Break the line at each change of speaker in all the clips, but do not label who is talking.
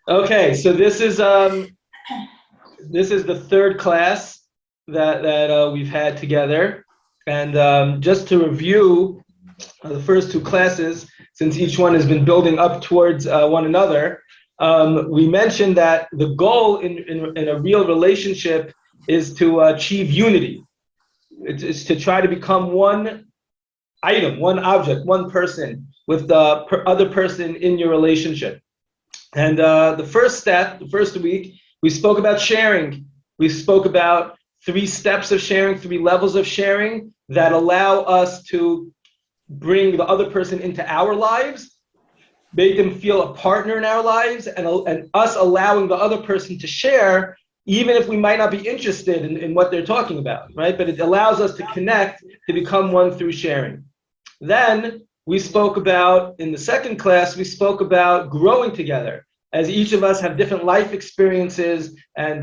Okay, so this is the third class that we've had together, and just to review the first two classes, since each one has been building up towards one another. We mentioned that the goal in a real relationship is to achieve unity. It's to try to become one item, one object, one person with the other person in your relationship. And the first step, the first week, we spoke about sharing. We spoke about 3 steps of sharing, 3 levels of sharing that allow us to bring the other person into our lives, make them feel a partner in our lives, and us allowing the other person to share, even if we might not be interested in what they're talking about, right? But it allows us to connect, to become one through sharing. Then we spoke about, in the second class, we spoke about growing together. As each of us have different life experiences and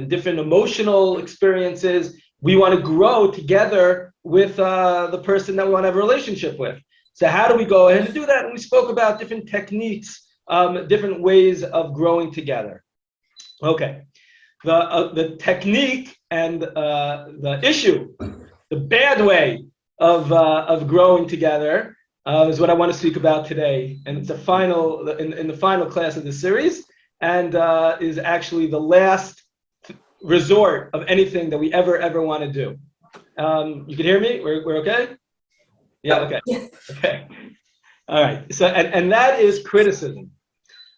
different emotional experiences, we want to grow together with the person that we want to have a relationship with. So how do we go ahead and do that? And we spoke about different techniques, different ways of growing together. Okay, the technique and the issue, the bad way of growing together is what I want to speak about today, and it's the final in the final class of the series, and is actually the last resort of anything that we ever want to do. You can hear me? We're okay? Yeah, okay.
Yes.
Okay. All right. So and that is criticism.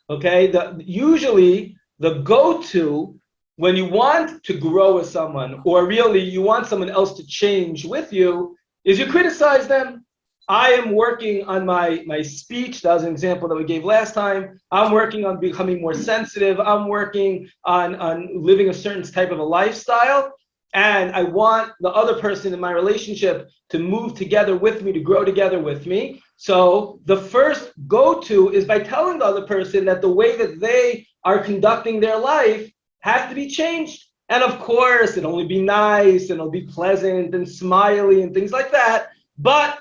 Okay? Usually the go-to when you want to grow with someone, or really you want someone else to change with you, is you criticize them. I am working on my speech. That was an example that we gave last time. I'm working on becoming more sensitive. I'm working on living a certain type of a lifestyle. And I want the other person in my relationship to move together with me, to grow together with me. So the first go-to is by telling the other person that the way that they are conducting their life has to be changed. And of course, it'll only be nice and it'll be pleasant and smiley and things like that. But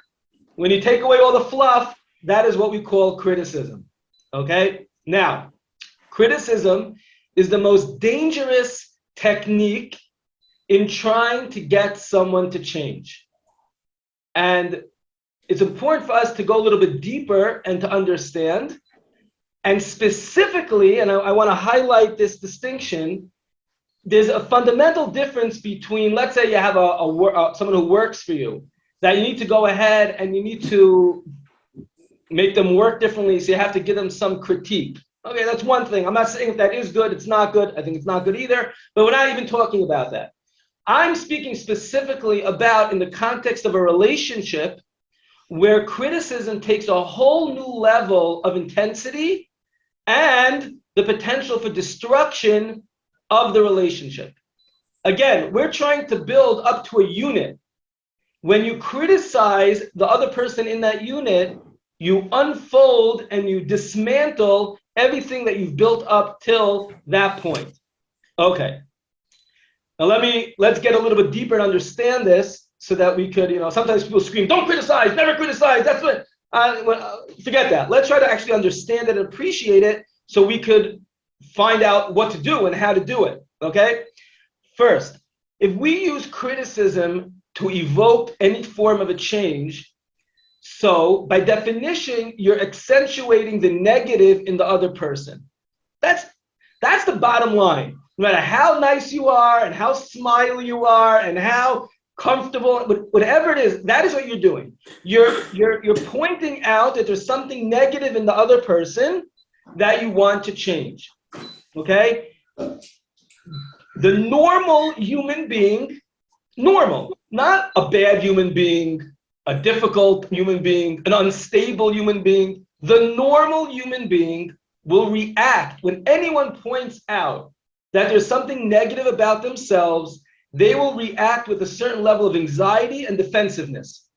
when you take away all the fluff, that is what we call criticism. Okay? Now, criticism is the most dangerous technique in trying to get someone to change. And it's important for us to go a little bit deeper and to understand. And specifically, and I want to highlight this distinction, there's a fundamental difference between, let's say you have someone who works for you, that you need to go ahead and you need to make them work differently, so you have to give them some critique. Okay, that's one thing. I'm not saying if that is good, it's not good. I think it's not good either, but we're not even talking about that. I'm speaking specifically about in the context of a relationship where criticism takes a whole new level of intensity and the potential for destruction of the relationship. Again, we're trying to build up to a unit. When you criticize the other person in that unit, you unfold and you dismantle everything that you've built up till that point. Okay. Now let's get a little bit deeper and understand this so that we could, sometimes people scream, don't criticize, never criticize. That's what, forget that. Let's try to actually understand it and appreciate it so we could find out what to do and how to do it, okay? First, if we use criticism to evoke any form of a change, so by definition, you're accentuating the negative in the other person. That's the bottom line. No matter how nice you are and how smiley you are and how comfortable, whatever it is, that is what you're doing. You're pointing out that there's something negative in the other person that you want to change. Okay? The normal human being, normal, not a bad human being, a difficult human being, an unstable human being, the normal human being will react when anyone points out that there's something negative about themselves. They will react with a certain level of anxiety and defensiveness,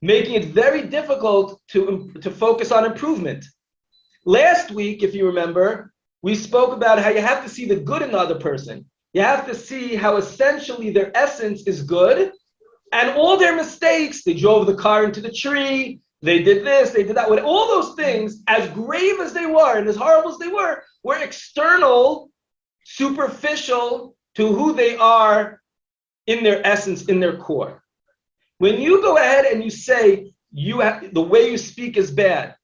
making it very difficult to focus on improvement. Last week, if you remember, we spoke about how you have to see the good in the other person. You have to see how essentially their essence is good, and all their mistakes, they drove the car into the tree, they did this, they did that, with all those things, as grave as they were and as horrible as they were, We're external, superficial to who they are in their essence, in their core. When you go ahead and you say the way you speak is bad,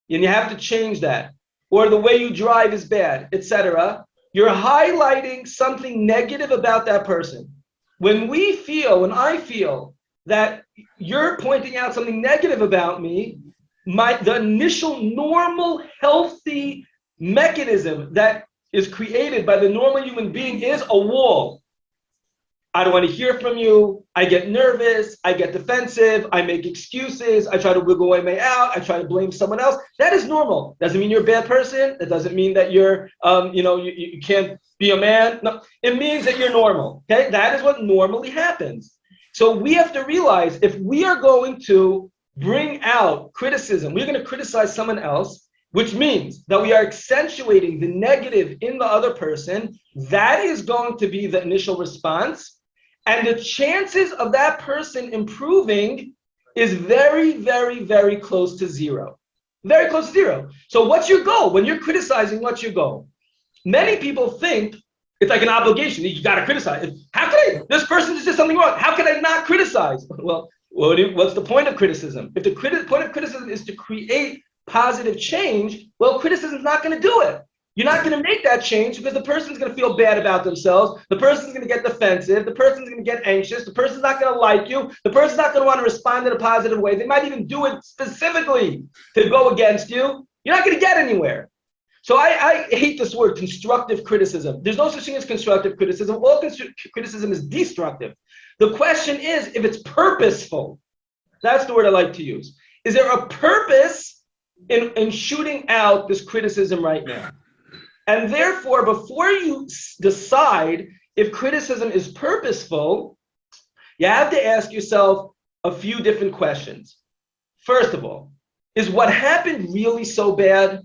and you have to change that, or the way you drive is bad, etc., you're highlighting something negative about that person. When I feel that you're pointing out something negative about me, the initial normal, healthy mechanism that is created by the normal human being is a wall. I don't want to hear from you. I get nervous. I get defensive. I make excuses. I try to wiggle my way out. I try to blame someone else. That is normal. Doesn't mean you're a bad person. That doesn't mean that you're, you can't be a man. No, it means that you're normal. Okay, that is what normally happens. So we have to realize if we are going to bring out criticism, we're going to criticize someone else, which means that we are accentuating the negative in the other person. That is going to be the initial response. And the chances of that person improving is very, very, very close to zero. Very close to zero. So what's your goal? When you're criticizing, what's your goal? Many people think it's like an obligation. You got to criticize. How can I? This person just did something wrong. How can I not criticize? Well, what's the point of criticism? If the point of criticism is to create positive change, well, criticism is not going to do it. You're not going to make that change because the person's going to feel bad about themselves. The person's going to get defensive. The person's going to get anxious. The person's not going to like you. The person's not going to want to respond in a positive way. They might even do it specifically to go against you. You're not going to get anywhere. So I hate this word, constructive criticism. There's no such thing as constructive criticism. All criticism is destructive. The question is if it's purposeful. That's the word I like to use. Is there a purpose in shooting out this criticism right now? And therefore, before you decide if criticism is purposeful, you have to ask yourself a few different questions. First of all, is what happened really so bad?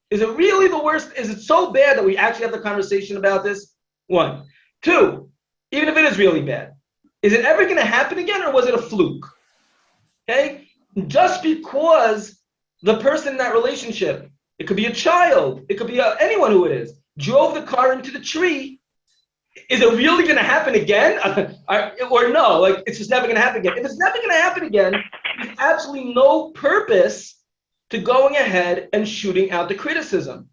Is it really the worst? Is it so bad that we actually have the conversation about this? One. Two, even if it is really bad, is it ever going to happen again or was it a fluke? Okay? Just because the person in that relationship, it could be a child, it could be anyone who it is, drove the car into the tree, is it really going to happen again? Or no, like it's just never going to happen again. If it's never going to happen again, there's absolutely no purpose to going ahead and shooting out the criticism.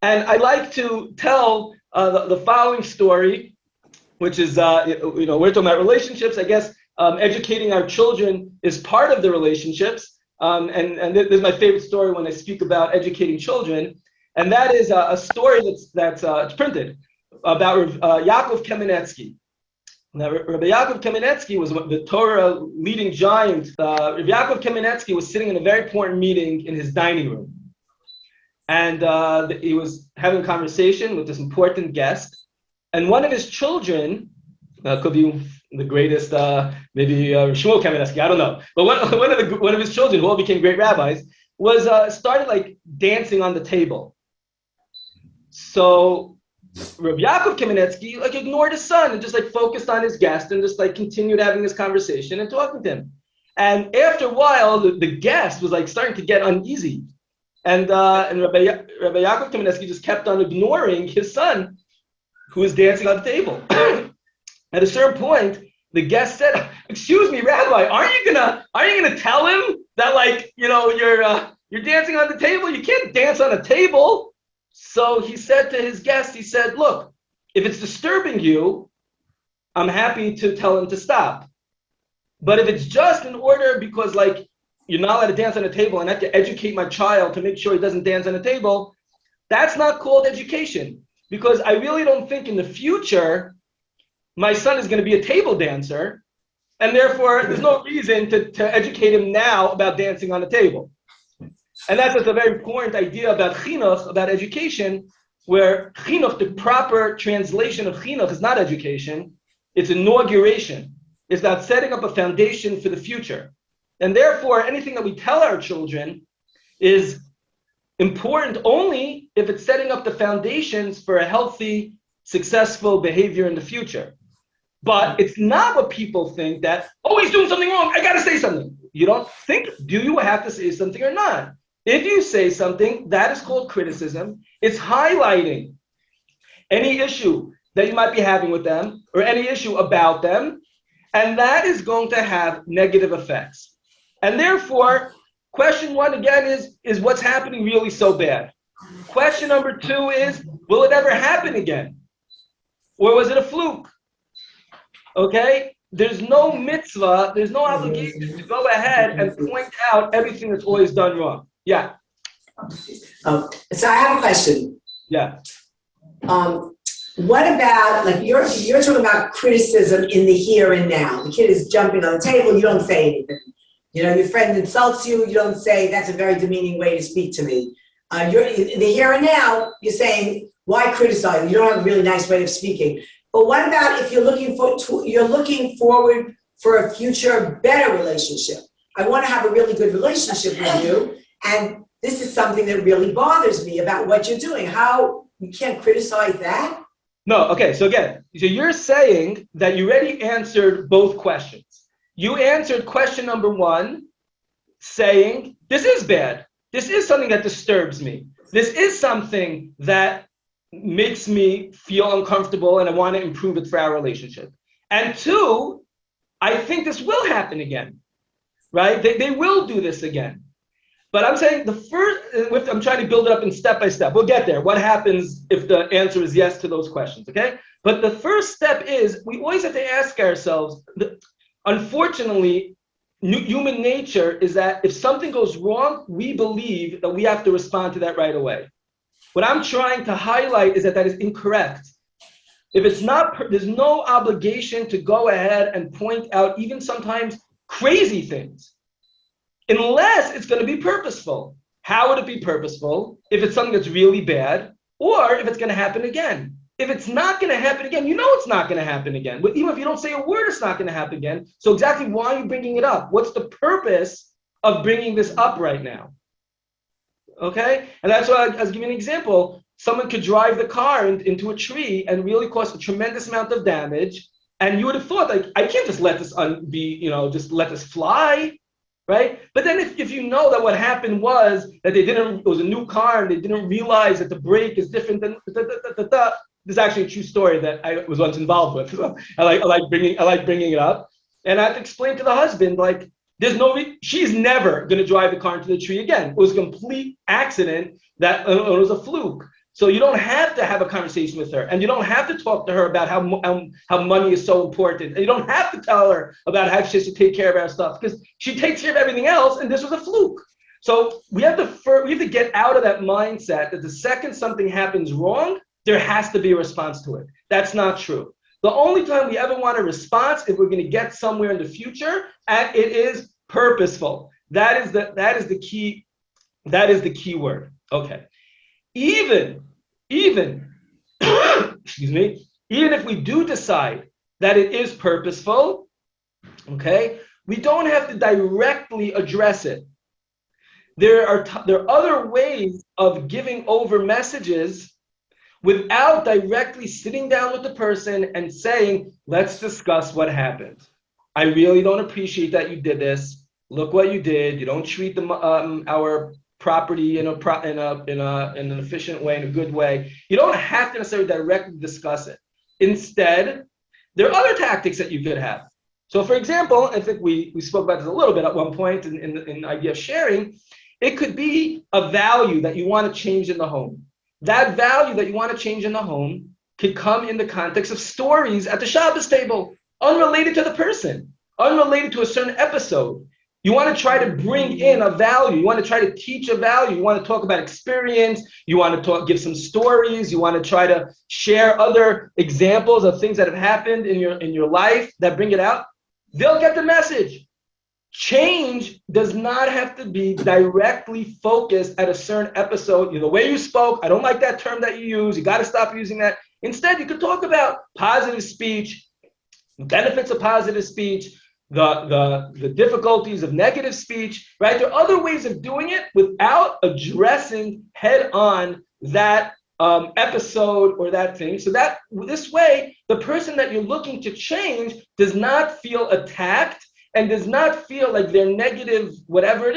And I like to tell the following story, which is, we're talking about relationships. I guess educating our children is part of the relationships. And this is my favorite story when I speak about educating children, and that is a story that's printed about Yaakov Kamenetsky. Now, Rabbi Yaakov Kamenetsky was the Torah leading giant. Rabbi Yaakov Kamenetsky was sitting in a very important meeting in his dining room, and he was having a conversation with this important guest, and one of his children, could be the greatest, maybe Shmuel Kamenetsky, I don't know. But one of his children, who all became great rabbis, was started like dancing on the table. So Rabbi Yaakov Kamenetsky like ignored his son and just like focused on his guest and just like continued having this conversation and talking to him. And after a while, the guest was like starting to get uneasy, and Rabbi Yaakov Kamenetsky just kept on ignoring his son, who was dancing on the table. At a certain point, the guest said, "Excuse me, Rabbi, aren't you gonna tell him that you're dancing on the table? You can't dance on a table." So he said to his guest, he said, "Look, if it's disturbing you, I'm happy to tell him to stop. But if it's just in order because you're not allowed to dance on a table and I have to educate my child to make sure he doesn't dance on a table, that's not called education. Because I really don't think in the future my son is going to be a table dancer, and therefore there's no reason to educate him now about dancing on the table." And that's just a very important idea about chinuch, about education, where chinuch, the proper translation of chinuch is not education, it's inauguration. It's about setting up a foundation for the future. And therefore, anything that we tell our children is important only if it's setting up the foundations for a healthy, successful behavior in the future. But it's not what people think that, oh, he's doing something wrong, I gotta say something. You don't think, do you have to say something or not? If you say something, that is called criticism. It's highlighting any issue that you might be having with them or any issue about them, and that is going to have negative effects. And therefore, question one again is what's happening really so bad? Question number two is, will it ever happen again? Or was it a fluke? Okay? There's no mitzvah, there's no obligation to go ahead and point out everything that's always done wrong. Yeah.
So I have a question.
Yeah.
What about, like, you're talking about criticism in the here and now. The kid is jumping on the table, you don't say anything. You know, your friend insults you, you don't say, that's a very demeaning way to speak to me. You're in the here and now, you're saying, why criticize? You don't have a really nice way of speaking. But what about if you're looking forward for a future better relationship? I want to have a really good relationship with you, and this is something that really bothers me about what you're doing. How you can't criticize that?
No, okay, so again, so you're saying that you already answered both questions. You answered question number one, saying, this is bad. This is something that disturbs me. This is something that makes me feel uncomfortable and I want to improve it for our relationship. And two, I think this will happen again, right? They will do this again. But I'm saying I'm trying to build it up in step by step. We'll get there. What happens if the answer is yes to those questions, okay? But the first step is we always have to ask ourselves, unfortunately, human nature is that if something goes wrong, we believe that we have to respond to that right away. What I'm trying to highlight is that is incorrect. If it's not, there's no obligation to go ahead and point out even sometimes crazy things, unless it's going to be purposeful. How would it be purposeful? If it's something that's really bad, or if it's going to happen again. If it's not going to happen again, you know it's not going to happen again. But even if you don't say a word, it's not going to happen again. So exactly why are you bringing it up? What's the purpose of bringing this up right now? Okay? And that's why I was giving an example. Someone could drive the car into a tree and really cause a tremendous amount of damage. And you would have thought, like, I can't just let this just let this fly, right? But then if you know that what happened was that it was a new car and they didn't realize that the brake is different than this is actually a true story that I was once involved with. So I like bringing it up. And I have to explain to the husband, like, she's never going to drive the car into the tree again. It was a complete accident that it was a fluke. So you don't have to have a conversation with her, and you don't have to talk to her about how money is so important. And you don't have to tell her about how she has to take care of our stuff because she takes care of everything else, and this was a fluke. So we have to get out of that mindset that the second something happens wrong, there has to be a response to it. That's not true. The only time we ever want a response if we're going to get somewhere in the future, and it is purposeful. That is the key. That is the key word. Okay. Even excuse me, even if we do decide that it is purposeful, okay, we don't have to directly address it. There are other ways of giving over messages without directly sitting down with the person and saying, let's discuss what happened. I really don't appreciate that you did this. Look what you did. You don't treat our property in an efficient way, in a good way. You don't have to necessarily directly discuss it. Instead, there are other tactics that you could have. So for example, I think we spoke about this a little bit at one point in the idea of sharing. It could be a value that you want to change in the home. That value that you want to change in the home could come in the context of stories at the Shabbos table, unrelated to the person, unrelated to a certain episode. You want to try to bring in a value. You want to try to teach a value. You want to talk about experience. You want to give some stories. You want to try to share other examples of things that have happened in your life that bring it out. They'll get the message. Change does not have to be directly focused at a certain episode. The way you spoke, I don't like that term that you use. You got to stop using that. Instead, you could talk about positive speech, benefits of positive speech, the difficulties of negative speech, right? There are other ways of doing it without addressing head on that episode or that thing. So that this way, the person that you're looking to change does not feel attacked and does not feel like their negative, whatever it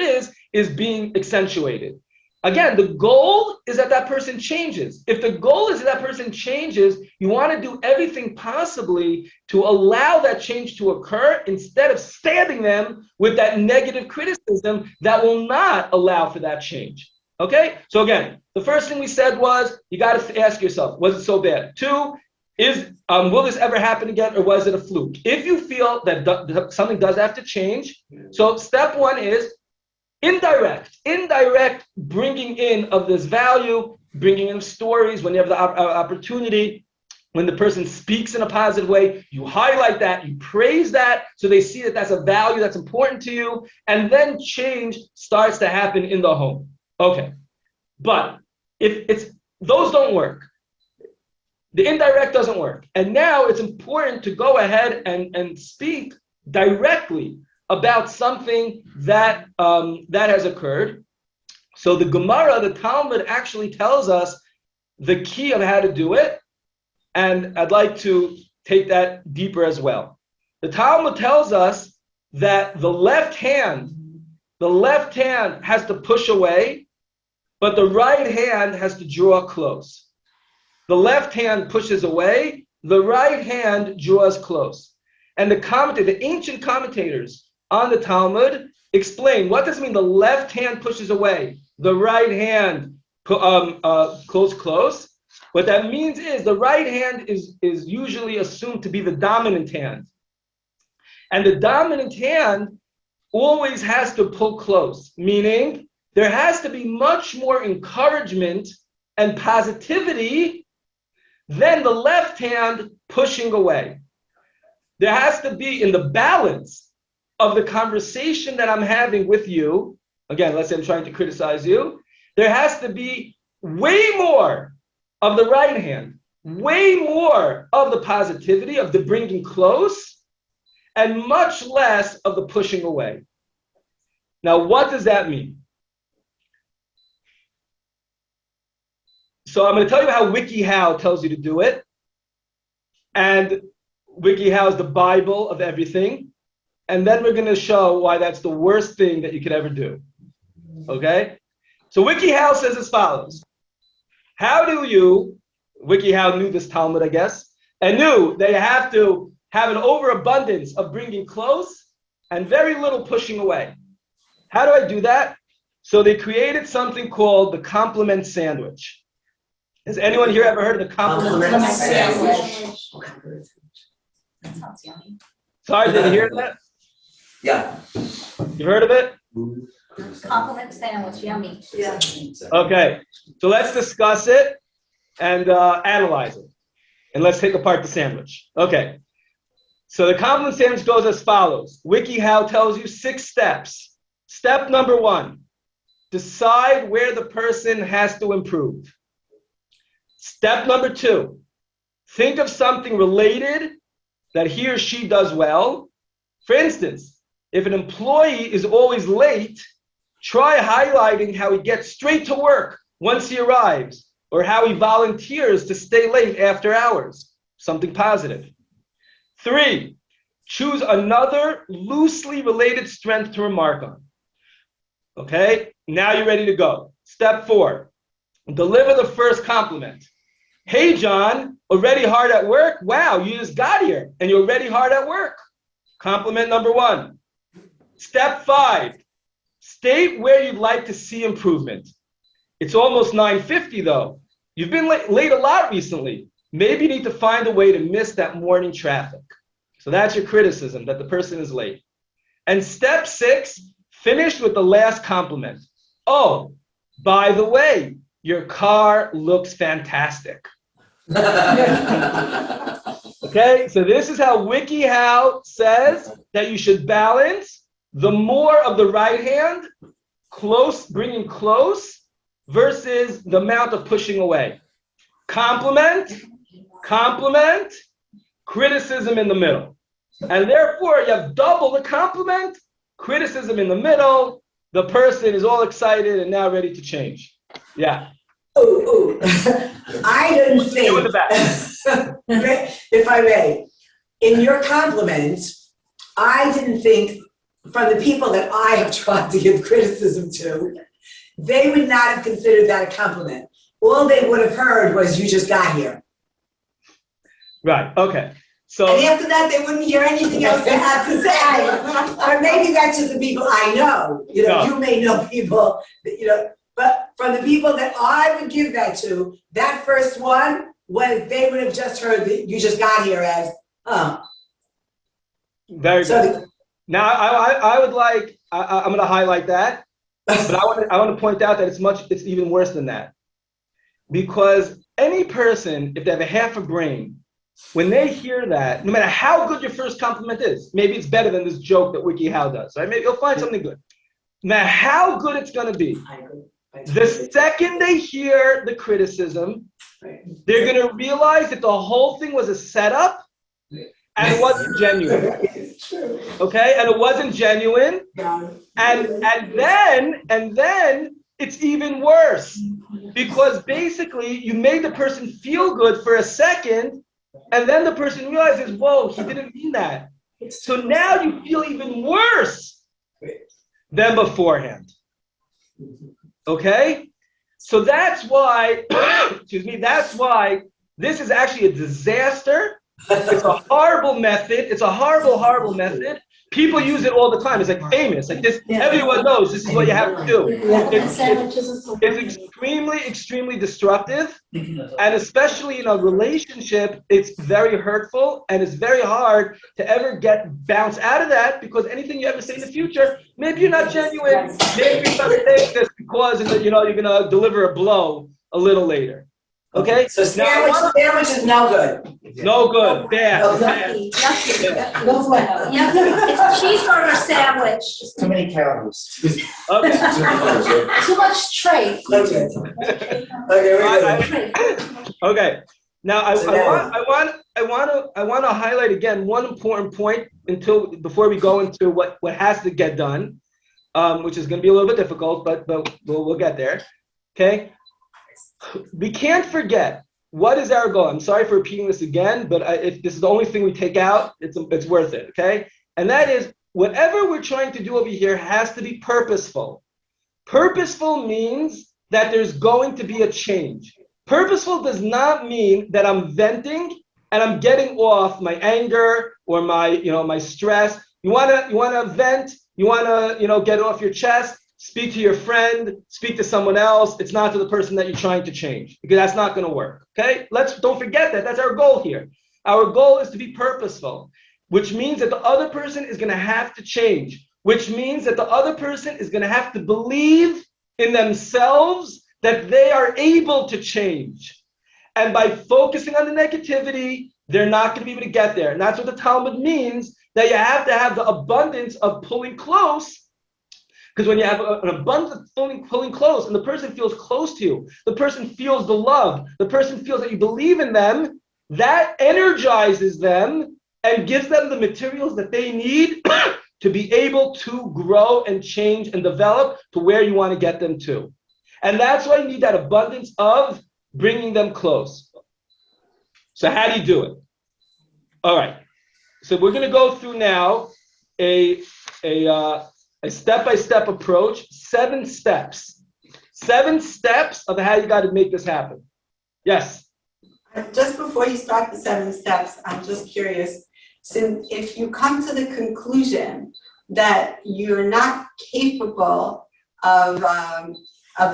is being accentuated. Again, the goal is that that person changes. If the goal is that person changes, you want to do everything possibly to allow that change to occur instead of stabbing them with that negative criticism that will not allow for that change. Okay? So again, the first thing we said was, you got to ask yourself, was it so bad? 2, will this ever happen again, or was it a fluke? If you feel that something does have to change, so step 1 is indirect bringing in of this value, bringing in stories when you have the opportunity. When the person speaks in a positive way, you highlight that, you praise that, so they see that that's a value that's important to you, and then change starts to happen in the home. Okay, but if those don't work, the indirect doesn't work, and now it's important to go ahead and speak directly about something that has occurred. So the Gemara, the Talmud, actually tells us the key of how to do it, and I'd like to take that deeper as well. The Talmud tells us that the left hand has to push away, but the right hand has to draw close. The left hand pushes away, the right hand draws close. And the ancient commentators on the Talmud explain, what does it mean the left hand pushes away, the right hand close? What that means is the right hand is usually assumed to be the dominant hand. And the dominant hand always has to pull close, meaning there has to be much more encouragement and positivity than the left hand pushing away. There has to be, in the balance of the conversation that I'm having with you, again, let's say I'm trying to criticize you, there has to be way more of the right hand, way more of the positivity, of the bringing close, and much less of the pushing away. Now, what does that mean? So I'm going to tell you how WikiHow tells you to do it. And WikiHow is the Bible of everything. And then we're going to show why that's the worst thing that you could ever do. Okay? So WikiHow says as follows. WikiHow knew this Talmud, I guess, and knew that you have to have an overabundance of bringing close and very little pushing away. How do I do that? So they created something called the compliment sandwich. Has anyone here ever heard of the compliment sandwich?
That sounds yummy.
Sorry, did you hear that?
Yeah.
You heard of it?
Compliment sandwich, yummy.
Yeah.
Okay, so let's discuss it and analyze it. And let's take apart the sandwich. Okay, so the compliment sandwich goes as follows. WikiHow tells you 6 steps. Step number 1, decide where the person has to improve. Step number 2, think of something related that he or she does well. For instance, if an employee is always late, try highlighting how he gets straight to work once he arrives, or how he volunteers to stay late after hours. Something positive. 3, choose another loosely related strength to remark on. Okay, now you're ready to go. Step 4, deliver the first compliment. Hey, John, already hard at work? Wow, you just got here and you're already hard at work. Compliment number 1. Step 5, state where you'd like to see improvement. It's almost 9:50 though. You've been late a lot recently. Maybe you need to find a way to miss that morning traffic. So that's your criticism, that the person is late. And step 6, finish with the last compliment. Oh, by the way, your car looks fantastic. Okay, so this is how WikiHow says that you should balance the more of the right hand, close, bringing close, versus the amount of pushing away. Compliment, criticism in the middle. And therefore, you have double the compliment, criticism in the middle, the person is all excited and now ready to change. Yeah.
Ooh. I didn't think,
You in the back.
if I may, in your compliment, I didn't think, from the people that I have tried to give criticism to, they would not have considered that a compliment. All they would have heard was, you just got here.
Right, okay. So,
And after that, they wouldn't hear anything else they had to say. Or maybe that's just the people I know. You know, you may know people, but from the people that I would give that to, that first one was, they would have just heard that you just got here as,
very good. Now, I would like, I'm going to highlight that, but I want to point out that it's even worse than that. Because any person, if they have a half a brain, when they hear that, no matter how good your first compliment is, maybe it's better than this joke that WikiHow does, right? Maybe you'll find something good. No matter how good it's going to be, the second they hear the criticism, they're going to realize that the whole thing was a setup and it wasn't genuine. Okay, and it wasn't genuine, and then it's even worse, because basically you made the person feel good for a second, and then the person realizes, whoa, he didn't mean that. So now you feel even worse than beforehand. Okay? So that's why, that's why this is actually a disaster. It's a horrible method. It's a horrible, horrible method. People use it all the time. It's like famous. Like this, everyone knows this is what you have to do. It's extremely, extremely destructive. And especially in a relationship, it's very hurtful, and it's very hard to ever bounce out of that, because anything you ever say in the future, maybe you're not genuine. Maybe you're going to take this because you're going to deliver a blow a little later. Okay?
So sandwich is no good.
No good, bad.
Yucky, it's a cheeseburger sandwich.
Too many calories.
Okay.
Too much trait.
Okay.
Okay. Now I want to highlight again one important point before we go into what has to get done, which is going to be a little bit difficult, but we'll get there. Okay. We can't forget, what is our goal? I'm sorry for repeating this again, but if this is the only thing we take out, it's worth it, okay? And that is, whatever we're trying to do over here has to be purposeful. Purposeful means that there's going to be a change. Purposeful does not mean that I'm venting and I'm getting off my anger or my stress. You wanna vent, you wanna get it off your chest. Speak to your friend, speak to someone else. It's not to the person that you're trying to change, because that's not going to work. Okay? Don't forget that. That's our goal here. Our goal is to be purposeful, which means that the other person is going to have to change, which means that the other person is going to have to believe in themselves that they are able to change. And by focusing on the negativity, they're not going to be able to get there. And that's what the Talmud means, that you have to have the abundance of pulling close. Because when you have an abundance of pulling close, and the person feels close to you, the person feels the love, the person feels that you believe in them, that energizes them and gives them the materials that they need to be able to grow and change and develop to where you want to get them to. And that's why you need that abundance of bringing them close. So how do you do it? All right. So we're going to go through now a step-by-step approach, 7 steps. 7 steps of how you got to make this happen. Yes?
Just before you start the 7 steps, I'm just curious, since if you come to the conclusion that you're not capable of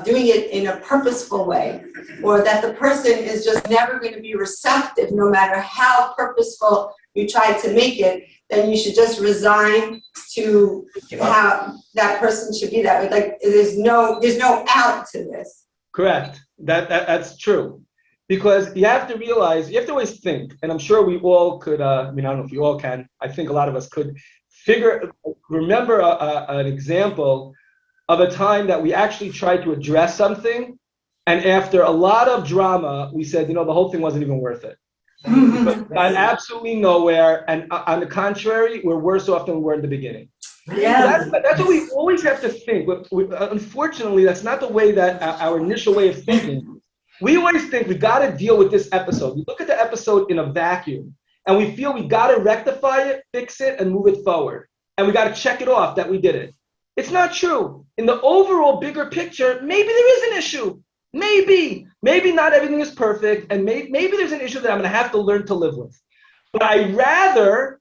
doing it in a purposeful way, or that the person is just never going to be receptive no matter how purposeful you try to make it, then you should just resign to how that person should be that way. Like there's no out to this.
Correct. That's true. Because you have to realize, you have to always think, and I'm sure we all could, I don't know if you all can, I think a lot of us could remember an example of a time that we actually tried to address something, and after a lot of drama, we said, the whole thing wasn't even worth it. Got absolutely nowhere, and on the contrary, we're worse off than we were in the beginning.
Yeah.
That's what we always have to think. But unfortunately, that's not the way that our initial way of thinking. We always think we got to deal with this episode. We look at the episode in a vacuum, and we feel we got to rectify it, fix it, and move it forward. And we got to check it off that we did it. It's not true. In the overall bigger picture, maybe there is an issue. Maybe not everything is perfect, and maybe there's an issue that I'm going to have to learn to live with. But I'd rather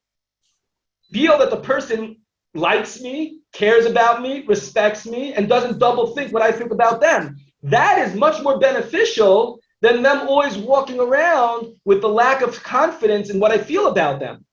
feel that the person likes me, cares about me, respects me, and doesn't double think what I think about them. That is much more beneficial than them always walking around with the lack of confidence in what I feel about them,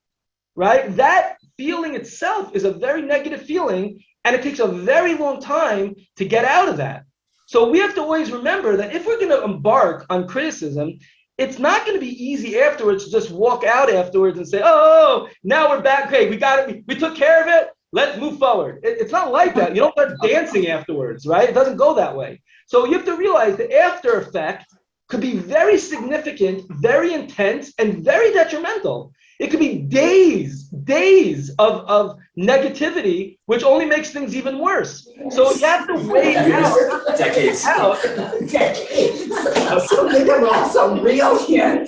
right? That feeling itself is a very negative feeling, and it takes a very long time to get out of that. So we have to always remember that if we're going to embark on criticism, it's not going to be easy afterwards to just walk out afterwards and say, oh, now we're back. Great, we got it. We took care of it. Let's move forward. It's not like that. You don't start dancing afterwards, right? It doesn't go that way. So you have to realize the after effect could be very significant, very intense, and very detrimental. It could be days of negativity, which only makes things even worse. So you have to weigh out.
Decades.
Decades. Something wrong, some real here.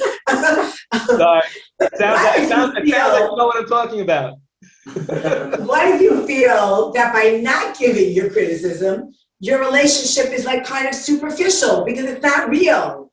Sorry. Sounds like you know what I'm talking about.
What if you feel that by not giving your criticism, your relationship is like kind of superficial because it's not real?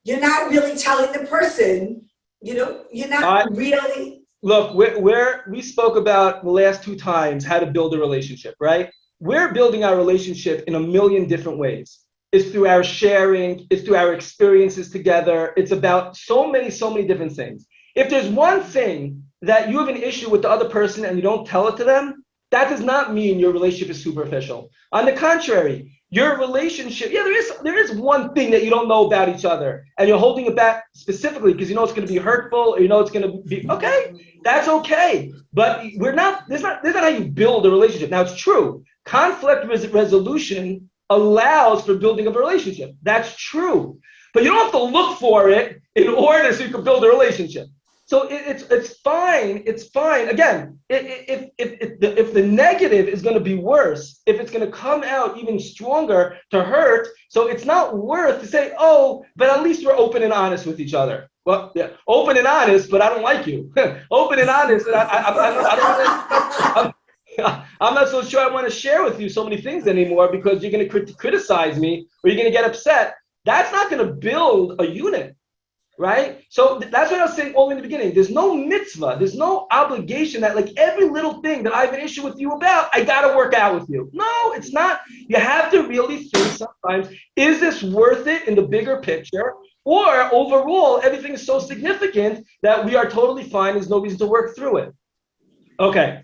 You're not really telling the person, you're not really.
Look, we spoke about the last 2 times how to build a relationship, right? We're building our relationship in a million different ways. It's through our sharing, it's through our experiences together. It's about so many different things. If there's one thing that you have an issue with the other person and you don't tell it to them, that does not mean your relationship is superficial. On the contrary, your relationship, there is one thing that you don't know about each other and you're holding it back specifically because you know it's going to be hurtful or you know it's going to be, okay, that's okay. But that's not how you build a relationship. Now it's true, conflict resolution allows for building of a relationship. That's true. But you don't have to look for it in order so you can build a relationship. So it's fine. It's fine. Again, if the negative is going to be worse, if it's going to come out even stronger to hurt, so it's not worth to say, oh, but at least we're open and honest with each other. Well, yeah, open and honest, but I don't like you. Open and honest, and I'm not so sure I want to share with you so many things anymore because you're going to criticize me or you're going to get upset. That's not going to build a unit. Right? So that's what I was saying all in the beginning. There's no mitzvah. There's no obligation that like every little thing that I have an issue with you about, I got to work out with you. No, it's not. You have to really think sometimes, is this worth it in the bigger picture? Or overall, everything is so significant that we are totally fine. There's no reason to work through it. Okay.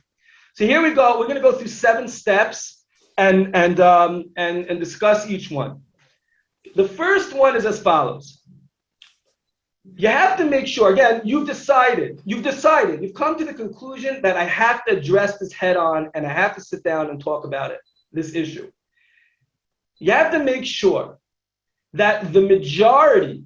So here we go. We're going to go through 7 steps and discuss each one. The first one is as follows. You have to make sure, again, you've decided, you've come to the conclusion that I have to address this head on and I have to sit down and talk about it, this issue. You have to make sure that the majority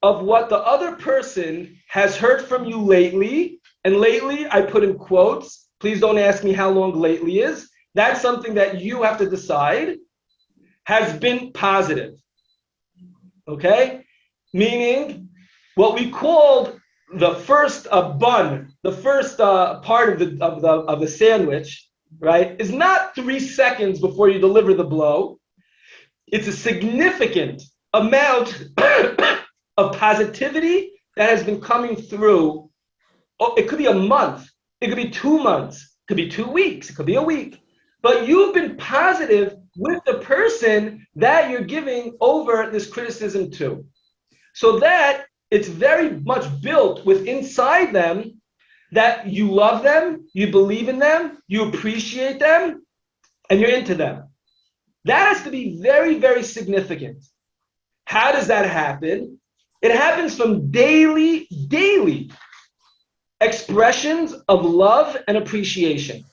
of what the other person has heard from you lately, and lately I put in quotes, please don't ask me how long lately is, that's something that you have to decide, has been positive, okay? Meaning, what we called the first bun, the first part of the sandwich, right, is not 3 seconds before you deliver the blow. It's a significant amount of positivity that has been coming through. Oh, it could be a month, it could be 2 months, it could be 2 weeks, it could be a week. But you've been positive with the person that you're giving over this criticism to. So that it's very much built with inside them that you love them, you believe in them, you appreciate them, and you're into them. That has to be very, very significant. How does that happen? It happens from daily expressions of love and appreciation.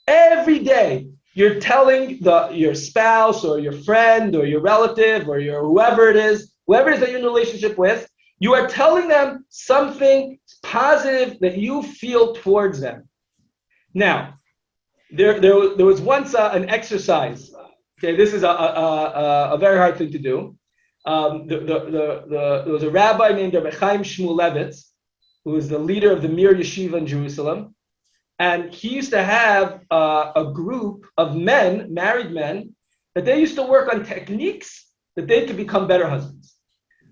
Every day, you're telling your spouse or your friend or your relative or whoever it is that you're in a relationship with, you are telling them something positive that you feel towards them. Now, there was once an exercise. Okay, this is a very hard thing to do. There was a rabbi named Rabbi Chaim Shmulevitz, who was the leader of the Mir Yeshiva in Jerusalem. And he used to have a group of men, married men, that they used to work on techniques that they could become better husbands.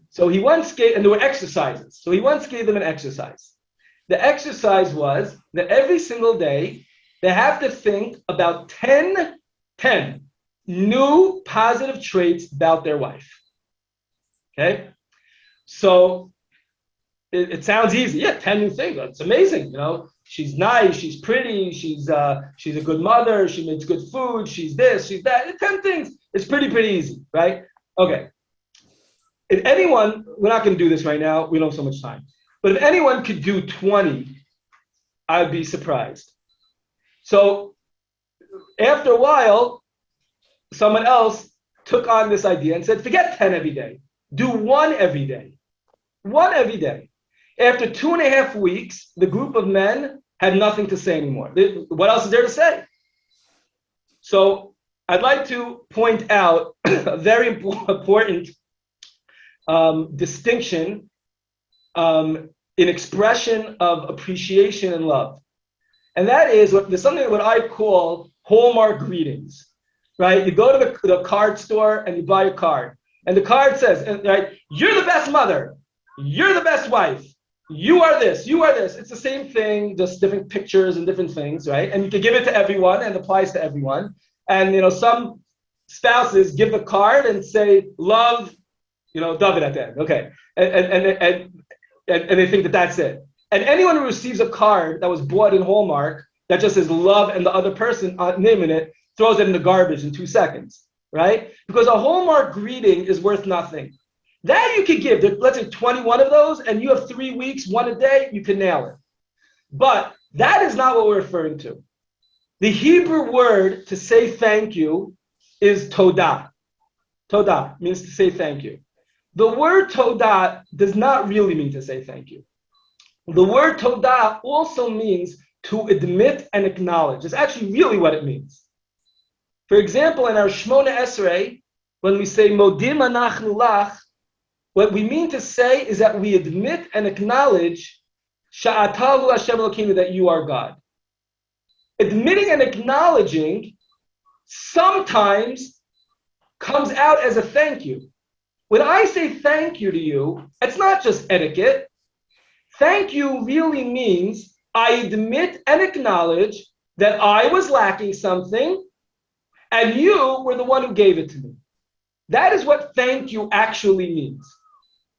So he once gave, and there were exercises. So he once gave them an exercise. The exercise was that every single day, they have to think about 10 new positive traits about their wife. Okay? So it sounds easy. Yeah, 10 new things. It's amazing. She's nice, she's pretty, she's a good mother, she makes good food, she's this, she's that. 10 things. It's pretty easy, right? Okay. If anyone, we're not going to do this right now, we don't have so much time. But if anyone could do 20, I'd be surprised. So after a while, someone else took on this idea and said, forget 10 every day. Do 1 every day. 1 every day. After 2.5 weeks, the group of men had nothing to say anymore. What else is there to say? So I'd like to point out a very important distinction in expression of appreciation and love. And that is there's something what I call Hallmark greetings, right? You go to the card store and you buy a card. And the card says, right, you're the best mother. You're the best wife. You are this, you are this. It's the same thing, just different pictures and different things, right? And you can give it to everyone and it applies to everyone. And, some spouses give the card and say, love, David at the end. Okay. And they think that that's it. And anyone who receives a card that was bought in Hallmark that just says love and the other person name in it, throws it in the garbage in 2 seconds, right? Because a Hallmark greeting is worth nothing. That you could give, let's say 21 of those, and you have 3 weeks, 1 a day, you can nail it. But that is not what we're referring to. The Hebrew word to say thank you is todah. Todah means to say thank you. The word todah does not really mean to say thank you. The word todah also means to admit and acknowledge. It's actually really what it means. For example, in our Shmona Esrei, when we say modim anachnu lach, what we mean to say is that we admit and acknowledge Sha'atahu Hashem Elokeinu, that you are God. Admitting and acknowledging sometimes comes out as a thank you. When I say thank you to you, it's not just etiquette. Thank you really means I admit and acknowledge that I was lacking something and you were the one who gave it to me. That is what thank you actually means.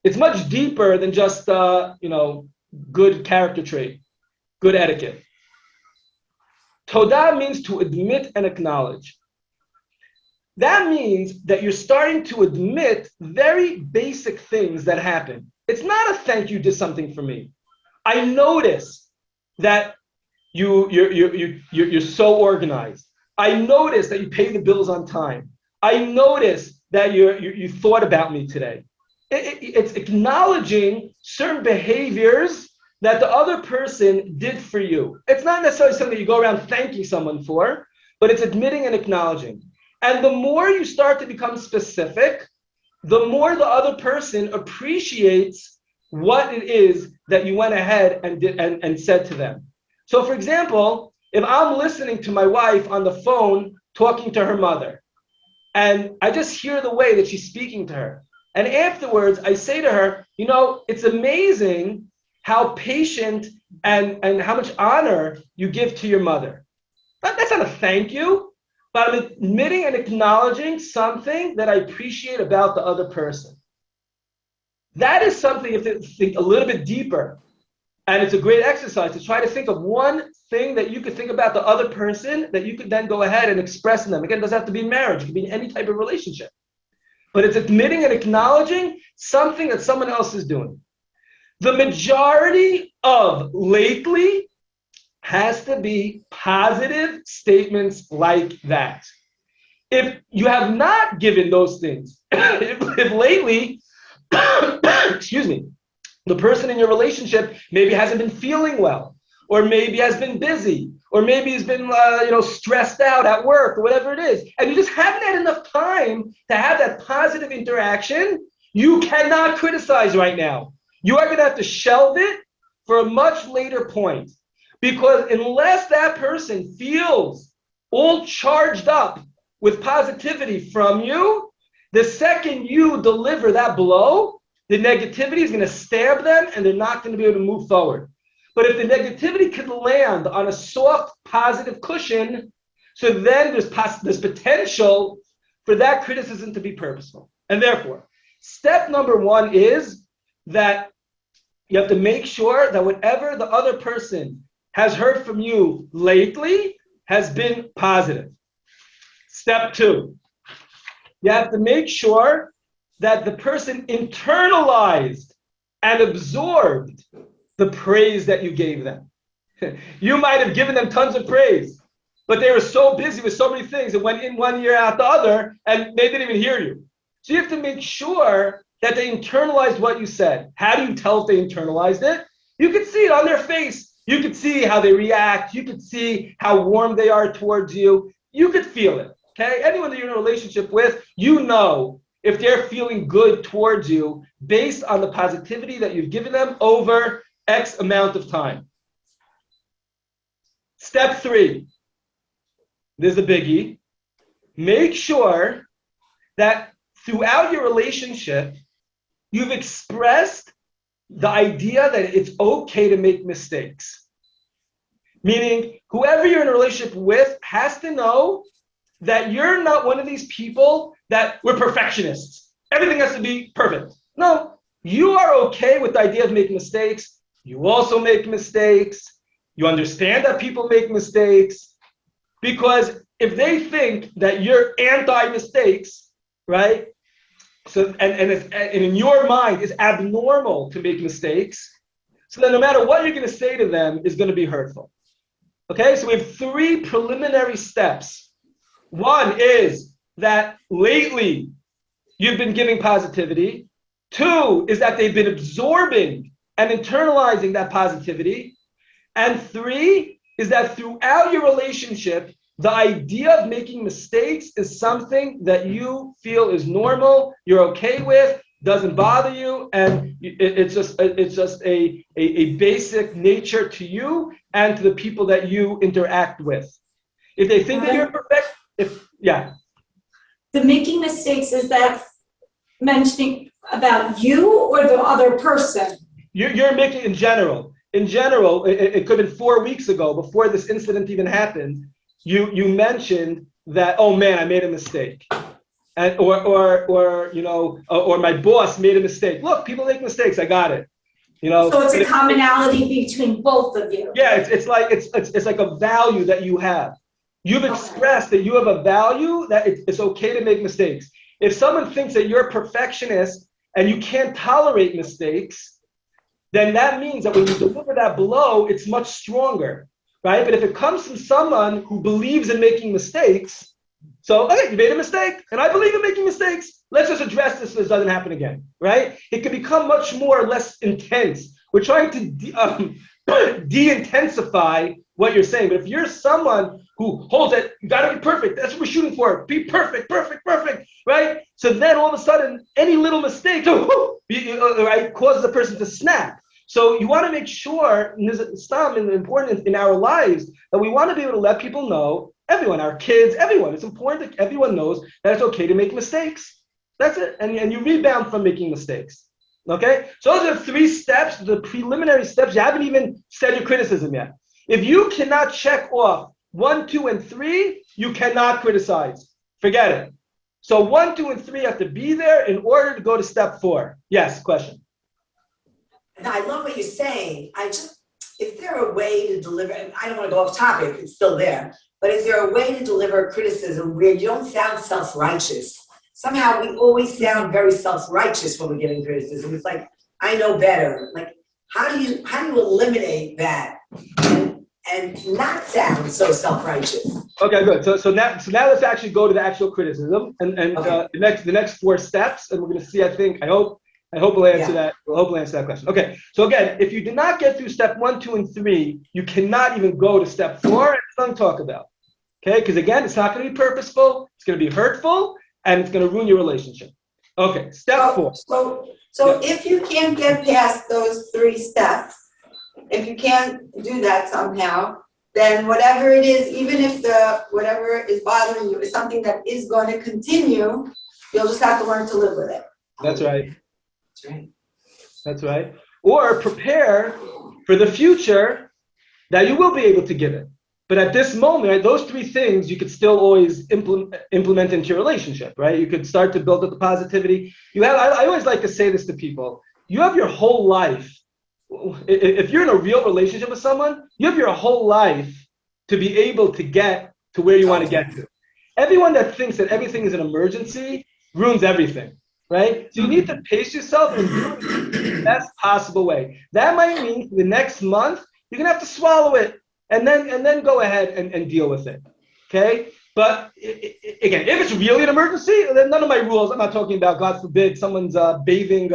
It's much deeper than just, good character trait, good etiquette. Todah means to admit and acknowledge. That means that you're starting to admit very basic things that happen. It's not a thank you did something for me. I notice that you're so organized. I notice that you pay the bills on time. I notice that you thought about me today. It's acknowledging certain behaviors that the other person did for you. It's not necessarily something you go around thanking someone for, but it's admitting and acknowledging. And the more you start to become specific, the more the other person appreciates what it is that you went ahead and did and said to them. So for example, if I'm listening to my wife on the phone talking to her mother, and I just hear the way that she's speaking to her, and afterwards I say to her, it's amazing how patient and how much honor you give to your mother. That's not a thank you, but I'm admitting and acknowledging something that I appreciate about the other person. That is something you have to think a little bit deeper. And it's a great exercise to try to think of one thing that you could think about the other person that you could then go ahead and express in them. Again, it doesn't have to be in marriage. It could be in any type of relationship. But it's admitting and acknowledging something that someone else is doing. The majority of lately has to be positive statements like that. If you have not given those things, if lately, excuse me, the person in your relationship maybe hasn't been feeling well, or maybe has been busy, or maybe has been stressed out at work, or whatever it is, and you just haven't had enough time to have that positive interaction, you cannot criticize right now. You are going to have to shelve it for a much later point. Because unless that person feels all charged up with positivity from you, the second you deliver that blow, the negativity is going to stab them and they're not going to be able to move forward. But if the negativity could land on a soft, positive cushion, so then there's potential for that criticism to be purposeful. And therefore, step number one is that you have to make sure that whatever the other person has heard from you lately has been positive. Step two, you have to make sure that the person internalized and absorbed the praise that you gave them. You might have given them tons of praise, but they were so busy with so many things that went in one ear out the other, and they didn't even hear you. So you have to make sure that they internalized what you said. How do you tell if they internalized it? You could see it on their face. You could see how they react. You could see how warm they are towards you. You could feel it, okay? Anyone that you're in a relationship with, you know if they're feeling good towards you based on the positivity that you've given them over X amount of time. Step three, there's a biggie. Make sure that throughout your relationship, you've expressed the idea that it's okay to make mistakes. Meaning, whoever you're in a relationship with has to know that you're not one of these people that we're perfectionists. Everything has to be perfect. No, you are okay with the idea of making mistakes. You also make mistakes. You understand that people make mistakes. Because if they think that you're anti-mistakes, right? So and in your mind it's abnormal to make mistakes. So then no matter what you're going to say to them is going to be hurtful. Okay, so we have three preliminary steps. One is that lately you've been giving positivity. Two is that they've been absorbing and internalizing that positivity. And three is that throughout your relationship, the idea of making mistakes is something that you feel is normal, you're okay with, doesn't bother you, and it's just a basic nature to you and to the people that you interact with. If they think that you're perfect,
The making mistakes, is that mentioning about you or the other person?
You're making in general. In general, it could have been 4 weeks ago, before this incident even happened. You mentioned that, oh man, I made a mistake, and or my boss made a mistake. Look, people make mistakes. I got it.
So it's a commonality between both of you.
Yeah, it's like a value that you have. You've expressed that you have a value that it's okay to make mistakes. If someone thinks that you're a perfectionist and you can't tolerate mistakes, then that means that when you deliver that blow, it's much stronger. Right? But if it comes from someone who believes in making mistakes, so, okay, you made a mistake, and I believe in making mistakes. Let's just address this so this doesn't happen again, right? It can become much more or less intense. We're trying to de-intensify what you're saying. But if you're someone who holds it, you gotta be perfect. That's what we're shooting for. Be perfect, perfect, perfect, right? So then all of a sudden, any little mistake, right, causes a person to snap. So you want to make sure, and there's some important in our lives, that we want to be able to let people know, everyone, our kids, everyone, it's important that everyone knows that it's okay to make mistakes. That's it. And you rebound from making mistakes. Okay? So those are 3 steps, the preliminary steps. You haven't even said your criticism yet. If you cannot check off 1, 2, and 3, you cannot criticize. Forget it. So 1, 2, and 3 have to be there in order to go to step 4. Yes, question.
I love what you're saying. Is there a way to deliver, and I don't want to go off topic, it's still there, but is there a way to deliver a criticism where you don't sound self-righteous? Somehow we always sound very self-righteous when we're giving criticism. It's like, I know better. Like, how do you eliminate that and not sound so self-righteous?
Okay, good. So now let's actually go to the actual criticism and okay. the next 4 steps, and we're going to see. I hope we'll answer that. We'll hopefully answer that question. Okay. So again, if you did not get through step 1, 2, and 3, you cannot even go to step 4. And it's nothing to talk about. Okay, because again, it's not going to be purposeful. It's going to be hurtful, and it's going to ruin your relationship. Okay. Step 4.
So if you can't get past those 3 steps, If you can't do that somehow, then whatever it is, even if whatever is bothering you is something that is going to continue, you'll just have to learn to live with it.
That's right.
That's right.
That's right. Or prepare for the future that you will be able to give it. But at this moment, those three things you could still always implement into your relationship, right? You could start to build up the positivity. I always like to say this to people. You have your whole life. If you're in a real relationship with someone, you have your whole life to be able to get to where you want to get to. Everyone that thinks that everything is an emergency ruins everything, right? So you need to pace yourself and do it in the best possible way. That might mean for the next month, you're going to have to swallow it and then go ahead and deal with it, okay? But again, if it's really an emergency, then none of my rules, I'm not talking about, God forbid, someone's bathing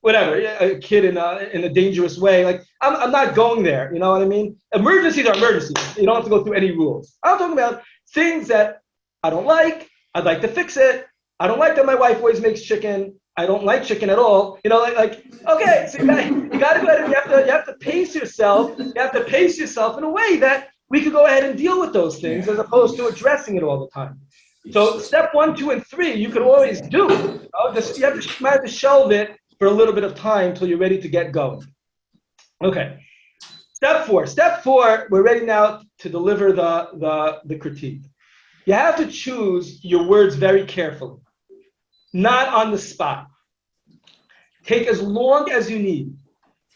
whatever, a kid in a dangerous way. Like, I'm not going there, you know what I mean? Emergencies are emergencies. You don't have to go through any rules. I'm talking about things that I don't like. I'd like to fix it. I don't like that my wife always makes chicken. I don't like chicken at all. You know, like okay, so you got to go ahead and you have to pace yourself. You have to pace yourself in a way that we could go ahead and deal with those things as opposed to addressing it all the time. So step 1, 2, and 3, you could always do. You might have to shelve it for a little bit of time until you're ready to get going. Okay. Step 4, we're ready now to deliver the critique. You have to choose your words very carefully, not on the spot. Take as long as you need.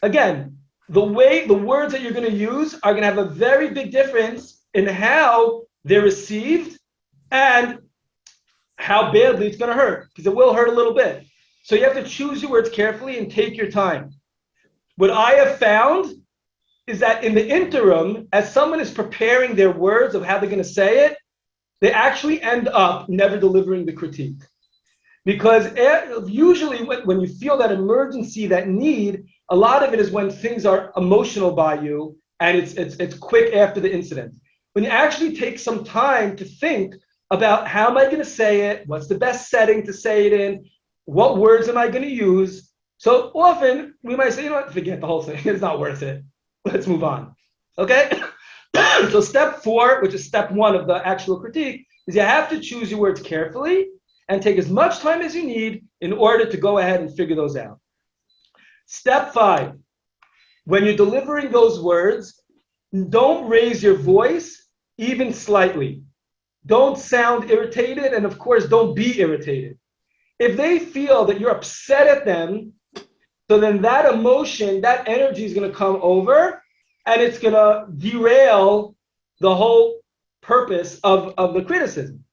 Again, the words that you're going to use are going to have a very big difference in how they're received and how badly it's going to hurt, because it will hurt a little bit. So you have to choose your words carefully and take your time. What I have found is that in the interim, as someone is preparing their words of how they're going to say it, they actually end up never delivering the critique. Because usually when you feel that emergency, that need, a lot of it is when things are emotional by you and it's quick after the incident. When you actually take some time to think about how am I going to say it, what's the best setting to say it in, what words am I going to use? So often we might say, you know what, forget the whole thing. It's not worth it. Let's move on. Okay? So step 4, which is step 1 of the actual critique, is you have to choose your words carefully and take as much time as you need in order to go ahead and figure those out. Step 5, when you're delivering those words, don't raise your voice even slightly. Don't sound irritated, and of course, don't be irritated. If they feel that you're upset at them, so then that emotion, that energy is going to come over, and it's going to derail the whole purpose of the criticism.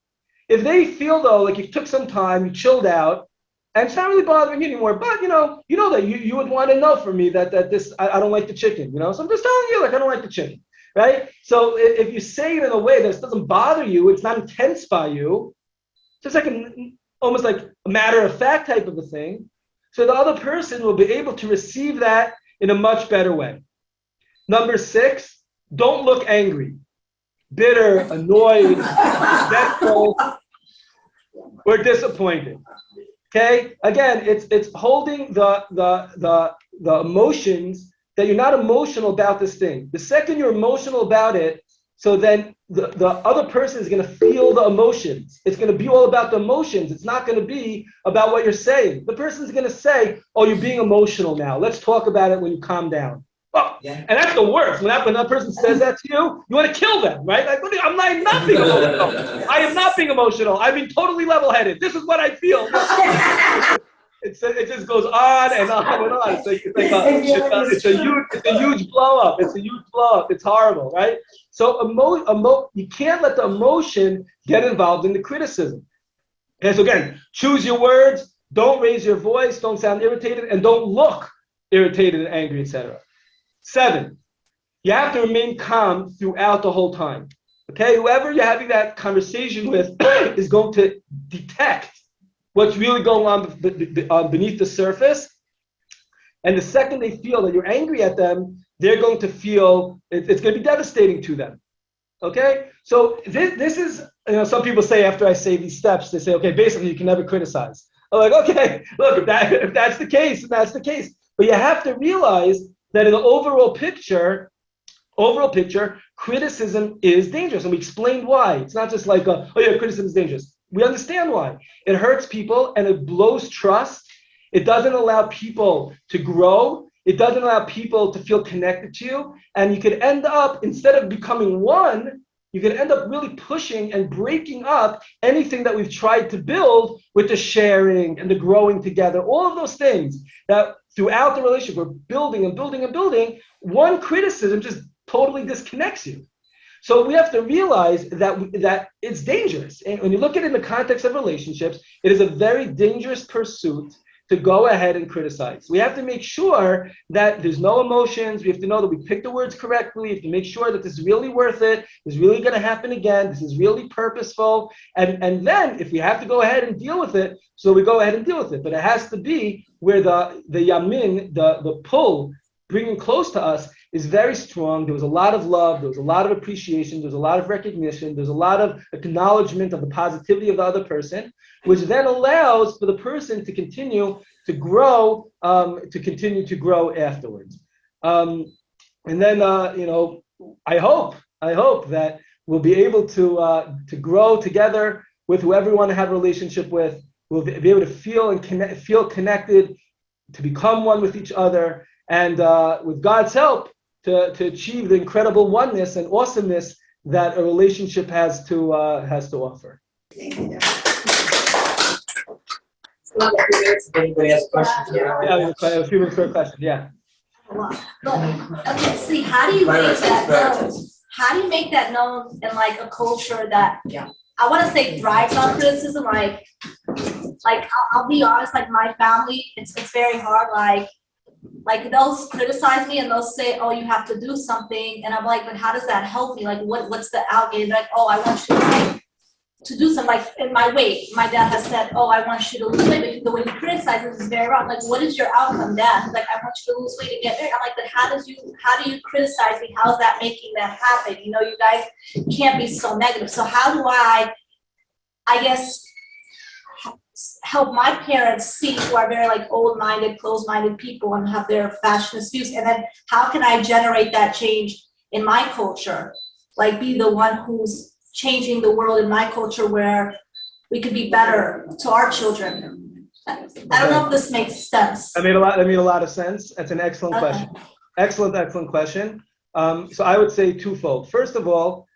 If they feel, though, like you took some time, you chilled out, and it's not really bothering you anymore, but you know that you would want to know from me that this, I don't like the chicken, you know, so I'm just telling you, like, I don't like the chicken, right? So if you say it in a way that it doesn't bother you, it's not intense by you, just like almost like a matter of fact type of a thing, so the other person will be able to receive that in a much better way. Number 6, don't look angry, bitter, annoyed, resentful, or disappointed. Okay? Again, it's holding the emotions that you're not emotional about this thing. The second you're emotional about it, so then the other person is going to feel the emotions. It's going to be all about the emotions. It's not going to be about what you're saying. The person's going to say, oh, you're being emotional now. Let's talk about it when you calm down. Oh, yeah. And that's the worst. When that person says that to you, you want to kill them, right? Like, I'm not being emotional. I am not being emotional. I'm being totally level-headed. This is what I feel. It just goes on and on and on. It's a huge blow up. It's a huge blow up. It's horrible, right? So you can't let the emotion get involved in the criticism. And so again, choose your words. Don't raise your voice. Don't sound irritated, and don't look irritated and angry, etc. 7, you have to remain calm throughout the whole time. Okay, whoever you're having that conversation with is going to detect what's really going on beneath the surface. And the second they feel that you're angry at them, they're going to feel it's going to be devastating to them. Okay, so this is, some people say after I say these steps, they say, okay, basically you can never criticize. I'm like, okay, look, if that's the case, then that's the case. But you have to realize that in the overall picture, criticism is dangerous. And we explained why. It's not just like, oh yeah, criticism is dangerous. We understand why. It hurts people and it blows trust. It doesn't allow people to grow. It doesn't allow people to feel connected to you. And you could end up, instead of becoming one, you could end up really pushing and breaking up anything that we've tried to build with the sharing and the growing together, all of those things that throughout the relationship we're building and building and building. One criticism just totally disconnects you. So we have to realize that it's dangerous. And when you look at it in the context of relationships, it is a very dangerous pursuit to go ahead and criticize. We have to make sure that there's no emotions. We have to know that we pick the words correctly. We have to make sure that this is really worth it. This is really going to happen again. This is really purposeful. And then if we have to go ahead and deal with it, so we go ahead and deal with it. But it has to be where the yamin, the pull, bringing close to us is very strong. There was a lot of love. There was a lot of appreciation. There was a lot of recognition. There's a lot of acknowledgement of the positivity of the other person, which then allows for the person to continue to grow, afterwards. And then, I hope that we'll be able to grow together with whoever we want to have a relationship with. We'll be able to feel connected, to become one with each other, and with God's help, to achieve the incredible oneness and awesomeness that a relationship has to offer.
Anybody has a question?
Yeah, we have a few minutes for a question. Yeah.
But okay, see, how do you make that known? How do you make that known in like a culture that I want to say thrives on criticism? Like I'll be honest, like my family, it's very hard. Like they'll criticize me and they'll say, oh, you have to do something. And I'm like, but how does that help me? Like what's the outcome? Like, oh, I want you to do something, like in my weight. My dad has said, oh, I want you to lose weight, but the way he criticizes is very wrong. Like, what is your outcome, Dad? He's like, I want you to lose weight and get married. I'm like, but how do you criticize me? How's that making that happen? You know, you guys can't be so negative. So how do I guess, help my parents see, who are very like old-minded, closed-minded people and have their fashionist views? And then how can I generate that change in my culture? Like be the one who's changing the world in my culture where we could be better to our children. I don't know if this makes sense.
That made a lot of sense. That's an excellent question. Excellent question. So I would say twofold. First of all,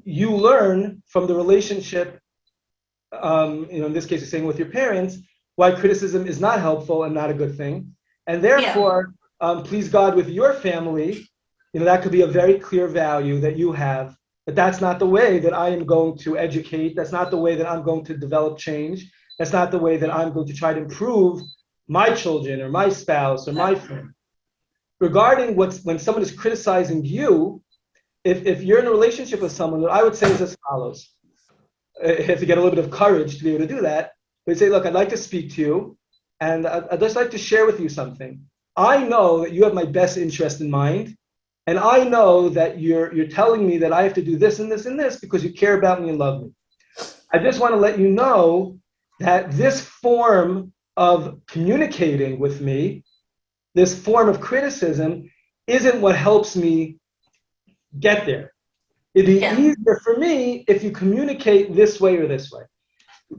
you learn from the relationship, in this case, you're saying with your parents, why criticism is not helpful and not a good thing. And therefore, please God, with your family, that could be a very clear value that you have. But that's not the way that I am going to educate. That's not the way that I'm going to develop change. That's not the way that I'm going to try to improve my children or my spouse or my friend. Regarding when someone is criticizing you, if you're in a relationship with someone, what I would say is as follows. You have to get a little bit of courage to be able to do that. But say, look, I'd like to speak to you, and I'd just like to share with you something. I know that you have my best interest in mind. And I know that you're telling me that I have to do this and this and this because you care about me and love me. I just want to let you know that this form of communicating with me, this form of criticism, isn't what helps me get there. It'd be easier for me if you communicate this way or this way.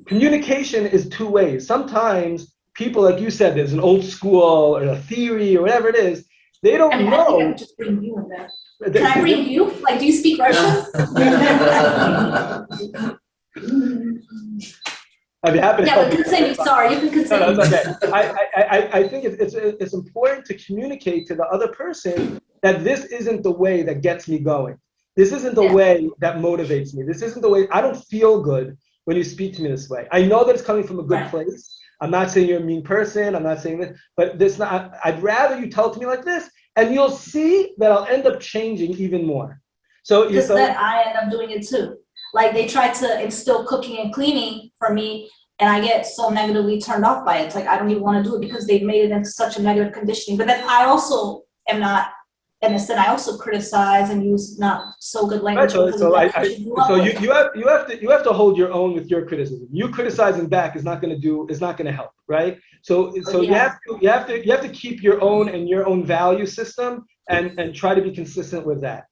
Communication is two ways. Sometimes people, like you said, there's an old school or a theory or whatever it is. They don't know.
I think I would just bring you in there. Can I bring you? Like, do you speak Russian?
I'd be happy to
Yeah, but continue. Sorry, you can continue.
No, that's okay. I think it's important to communicate to the other person that this isn't the way that gets me going. This isn't the way that motivates me. This isn't the way. I don't feel good when you speak to me this way. I know that it's coming from a good place. I'm not saying you're a mean person. I'm not saying that, but I'd rather you tell it to me like this, and you'll see that I'll end up changing even more. So
because then I end up doing it too. Like they try to instill cooking and cleaning for me, and I get so negatively turned off by it. It's like I don't even want to do it because they've made it into such a negative conditioning. But then I also am not and then I also criticize and use not so good
Right,
language.
so,
because
so,
of
I,
that,
I,
because you grew up
so
with
you have to hold your own with your criticism. You criticizing back is not going to help, right? So
Yeah.
you have to keep your own and your own value system and try to be consistent with that.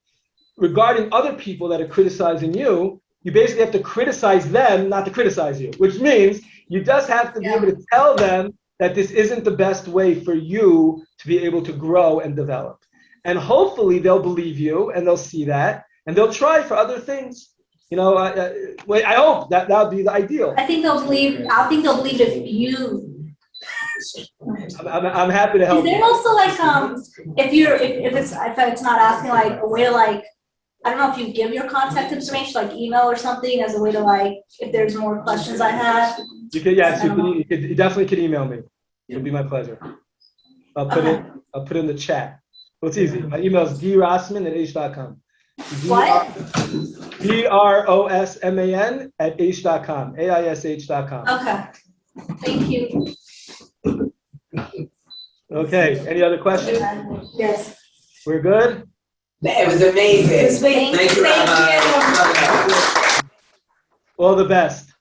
Regarding other people that are criticizing you, you basically have to criticize them, not to criticize you, which means you just have to be able to tell them that this isn't the best way for you to be able to grow and develop. And hopefully they'll believe you and they'll see that and they'll try for other things. You know, I hope that would be the ideal.
I think they'll believe if you.
I'm happy to
Is
help
there
you.
also like, if it's not asking, like a way to like, I don't know if you give your contact information, like email or something as a way to like, if there's more questions I have.
You definitely can email me. It'll be my pleasure. I'll put it in the chat. Well, it's easy. My email is drossman@h.com.
What?
DROSMAN@h.com. AISH.com.
Okay, thank you.
Okay. Any other questions?
Yes.
We're good?
It was amazing.
Thank
Thank you,
you.
Rabbi.
All the best.